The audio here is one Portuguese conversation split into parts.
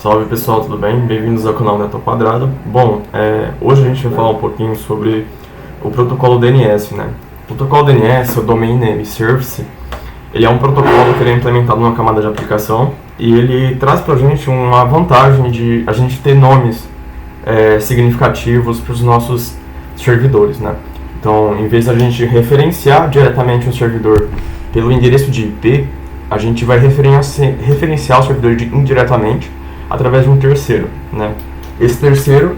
Salve pessoal, tudo bem? Bem-vindos ao canal Neto ao Quadrado. Bom, hoje a gente vai falar um pouquinho sobre o protocolo DNS, né? O protocolo DNS, o Domain Name Service, ele é um protocolo que ele é implementado numa camada de aplicação e ele traz pra gente uma vantagem de a gente ter nomes significativos para os nossos servidores, né? Então, em vez de a gente referenciar diretamente um servidor pelo endereço de IP, a gente vai referenciar o servidor indiretamente através de um terceiro, né? Esse terceiro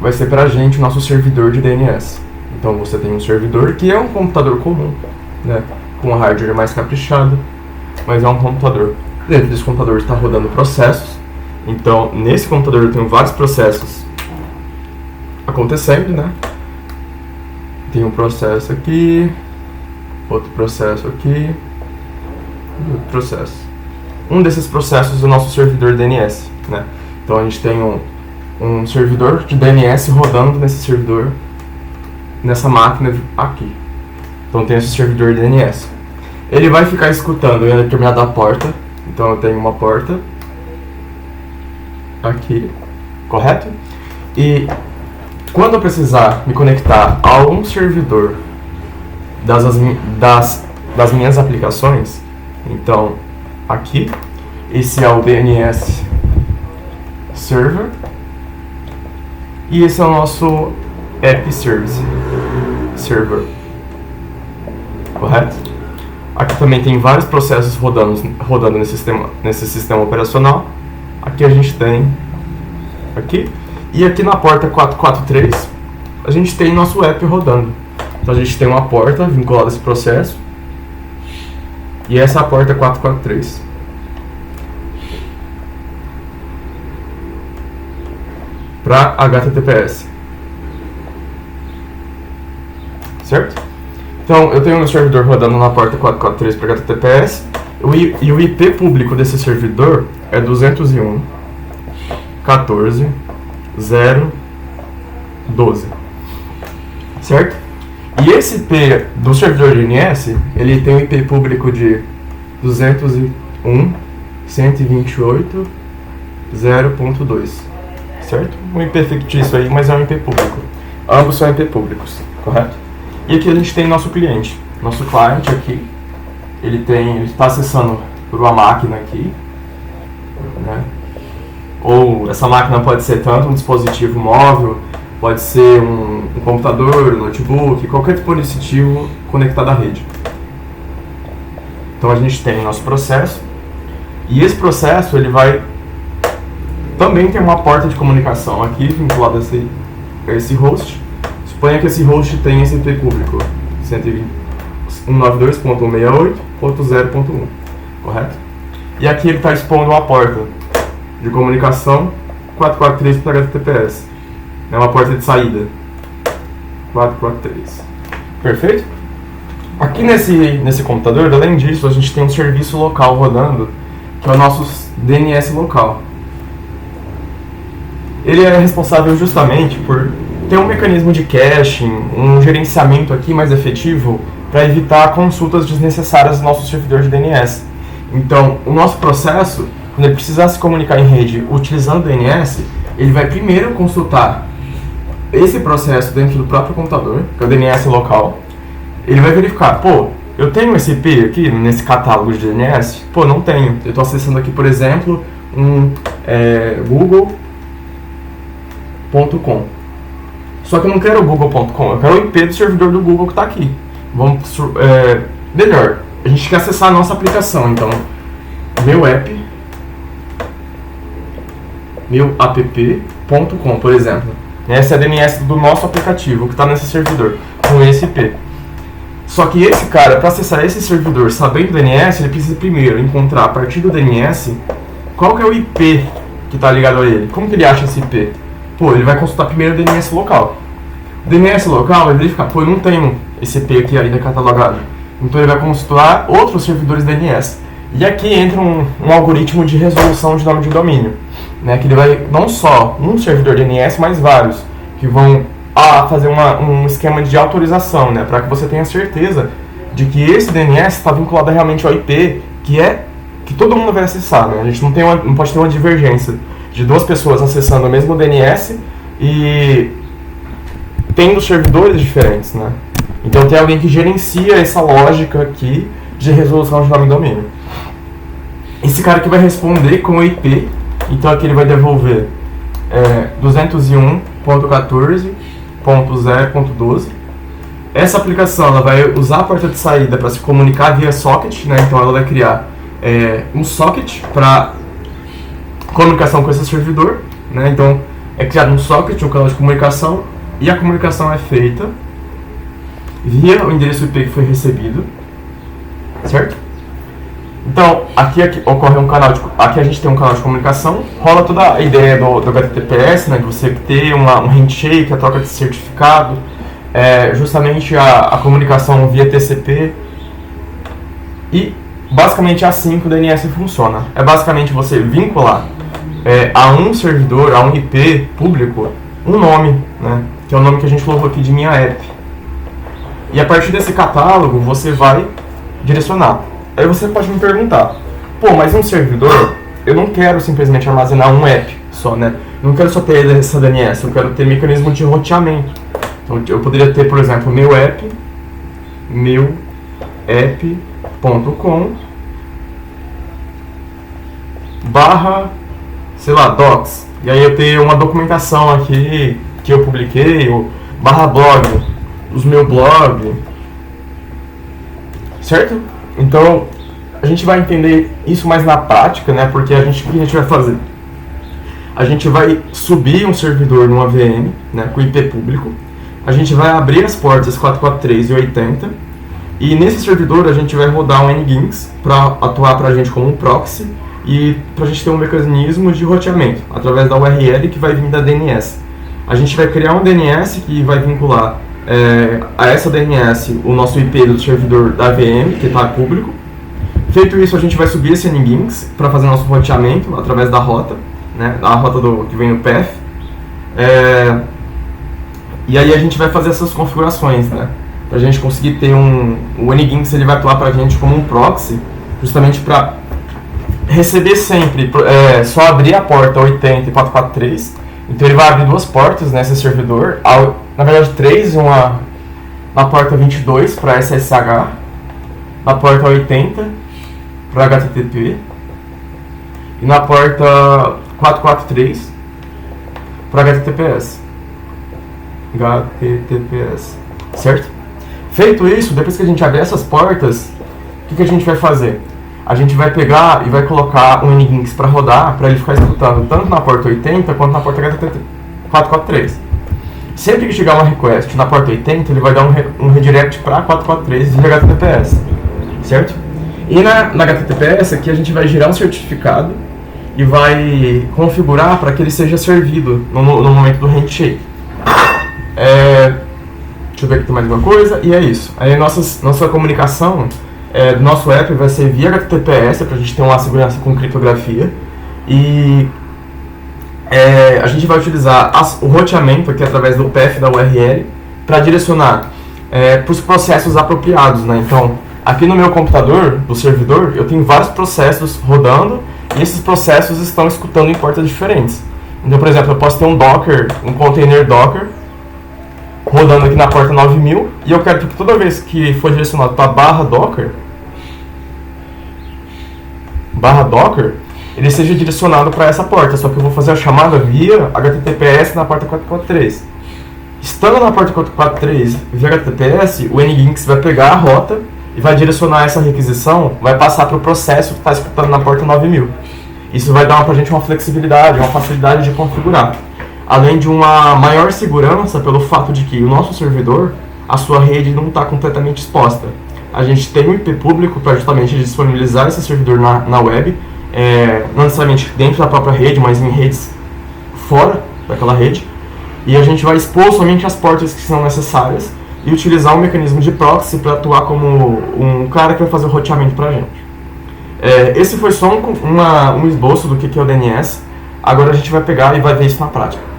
vai ser para a gente o nosso servidor de DNS. Então você tem um servidor que é um computador comum, né? Com um hardware mais caprichado, mas é um computador. Dentro desse computador está rodando processos. Então nesse computador eu tenho vários processos acontecendo, né? Tem um processo aqui, outro processo aqui, outro processo. Um desses processos é o nosso servidor DNS, né? Então a gente tem um servidor de DNS rodando nesse servidor, nessa máquina aqui. Então tem esse servidor DNS. Ele vai ficar escutando em determinada porta. Então eu tenho uma porta aqui, correto? E quando eu precisar me conectar a algum servidor das minhas aplicações, então aqui, esse é o DNS Server e esse é o nosso App Service Server, correto? Aqui também tem vários processos rodando nesse sistema operacional. Aqui a gente tem aqui e aqui na porta 443 a gente tem nosso app rodando. Então a gente tem uma porta vinculada a esse processo. E essa é a porta 443. Para HTTPS. Certo? Então, eu tenho meu servidor rodando na porta 443 para HTTPS. E o IP público desse servidor é 201.14.0.12. Certo? E esse IP do servidor DNS, ele tem um IP público de 201.128.0.2, certo? Um IP fictício aí, mas é um IP público. Ambos são IP públicos, correto? E aqui a gente tem nosso cliente. Nosso cliente aqui, ele está acessando por uma máquina aqui, né? Ou essa máquina pode ser tanto um dispositivo móvel, pode ser um computador, um notebook, qualquer dispositivo conectado à rede. Então a gente tem o nosso processo, e esse processo ele vai também ter uma porta de comunicação aqui vinculada a esse host. Suponha que esse host tem esse IP público 192.168.0.1, correto? E aqui ele está expondo uma porta de comunicação 443 para HTTPS. É uma porta de saída 443. Perfeito? Aqui nesse computador, além disso, a gente tem um serviço local rodando, que é o nosso DNS local. Ele é responsável justamente por ter um mecanismo de caching, um gerenciamento aqui mais efetivo para evitar consultas desnecessárias do nosso servidor de DNS. Então, o nosso processo, quando ele precisar se comunicar em rede utilizando o DNS, ele vai primeiro consultar esse processo dentro do próprio computador, que é o DNS local. Ele vai verificar, pô, eu tenho esse IP aqui nesse catálogo de DNS? Pô, não tenho. Eu estou acessando aqui, por exemplo, google.com. Só que eu não quero o google.com, eu quero o IP do servidor do Google que está aqui. Melhor, a gente quer acessar a nossa aplicação, então, meu app.com, por exemplo. Essa é a DNS do nosso aplicativo que está nesse servidor, com esse IP. Só que esse cara, para acessar esse servidor sabendo o DNS, ele precisa primeiro encontrar a partir do DNS qual que é o IP que está ligado a ele. Como que ele acha esse IP? Pô, ele vai consultar primeiro o DNS local. O DNS local vai verificar, pô, eu não tenho esse IP aqui ainda catalogado. Então ele vai consultar outros servidores DNS. E aqui entra um algoritmo de resolução de nome de domínio, né, que ele vai não só um servidor DNS, mas vários, que vão fazer um esquema de autorização, né, para que você tenha certeza de que esse DNS está vinculado realmente ao IP que que todo mundo vai acessar, né? A gente não pode ter uma divergência de duas pessoas acessando o mesmo DNS e tendo servidores diferentes, né? Então tem alguém que gerencia essa lógica aqui de resolução de nome e domínio. Esse cara que vai responder com o IP, então aqui ele vai devolver 201.14.0.12. Essa aplicação ela vai usar a porta de saída para se comunicar via socket, né? Então ela vai criar um socket para comunicação com esse servidor, né? Então é criado um socket, um canal de comunicação, e a comunicação é feita via o endereço IP que foi recebido, certo? Então aqui ocorre um canal aqui a gente tem um canal de comunicação, rola toda a ideia do HTTPS, né? De você ter um handshake, a troca de certificado, justamente a comunicação via TCP, e basicamente é assim que o DNS funciona. É basicamente você vincular a um servidor, a um IP público, um nome, né, que é o nome que a gente colocou aqui de minha app. E a partir desse catálogo você vai direcionar. Aí você pode me perguntar, pô, mas um servidor, eu não quero simplesmente armazenar um app só, né? Eu não quero só ter essa DNS, eu quero ter mecanismo de roteamento. Então eu poderia ter, por exemplo, meu app.com / sei lá, docs. E aí eu tenho uma documentação aqui que eu publiquei, /blog, os meus blog, certo? Então a gente vai entender isso mais na prática, né? Porque o que a gente vai fazer? A gente vai subir um servidor numa VM, né, com IP público. A gente vai abrir as portas 443 e 80, e nesse servidor a gente vai rodar um nginx para atuar para a gente como um proxy e para a gente ter um mecanismo de roteamento através da URL que vai vir da DNS. A gente vai criar um DNS que vai vincular a essa DNS o nosso IP do servidor da VM, que está público. Feito isso, a gente vai subir esse nginx para fazer nosso roteamento através da rota, né, a rota que vem no path. E aí a gente vai fazer essas configurações, né, para a gente conseguir ter o nginx, ele vai atuar para a gente como um proxy, justamente para receber sempre, só abrir a porta 80 e 443. Então ele vai abrir duas portas nesse servidor, na verdade três, uma na porta 22 para SSH, na porta 80 para HTTP e na porta 443 para HTTPS, certo? Feito isso, depois que a gente abrir essas portas, o que a gente vai fazer? A gente vai pegar e vai colocar um nginx para rodar, para ele ficar escutando tanto na porta 80 quanto na porta HTTP 443. Sempre que chegar uma request na porta 80, ele vai dar um redirect para 443 de HTTPS, certo? E na HTTPS aqui a gente vai gerar um certificado e vai configurar para que ele seja servido no momento do handshake. Deixa eu ver aqui tem mais alguma coisa, e é isso. Aí nossa comunicação do nosso app vai ser via HTTPS, para a gente ter uma segurança com criptografia, e a gente vai utilizar o roteamento aqui através do path da URL para direcionar para os processos apropriados, né? Então, aqui no meu computador, do servidor, eu tenho vários processos rodando, e esses processos estão escutando em portas diferentes. Então, por exemplo, eu posso ter um container Docker, rodando aqui na porta 9000, e eu quero que toda vez que for direcionado para /docker, ele seja direcionado para essa porta, só que eu vou fazer a chamada via HTTPS na porta 443. Estando na porta 443 via HTTPS, o nginx vai pegar a rota e vai direcionar essa requisição, vai passar para o processo que está escutando na porta 9000. Isso vai dar para a gente uma flexibilidade, uma facilidade de configurar. Além de uma maior segurança pelo fato de que o nosso servidor, a sua rede não está completamente exposta. A gente tem um IP público para justamente disponibilizar esse servidor na web, não necessariamente dentro da própria rede, mas em redes fora daquela rede. E a gente vai expor somente as portas que são necessárias e utilizar um mecanismo de proxy para atuar como um cara que vai fazer o roteamento para a gente. Esse foi só um esboço do que é o DNS. Agora a gente vai pegar e vai ver isso na prática.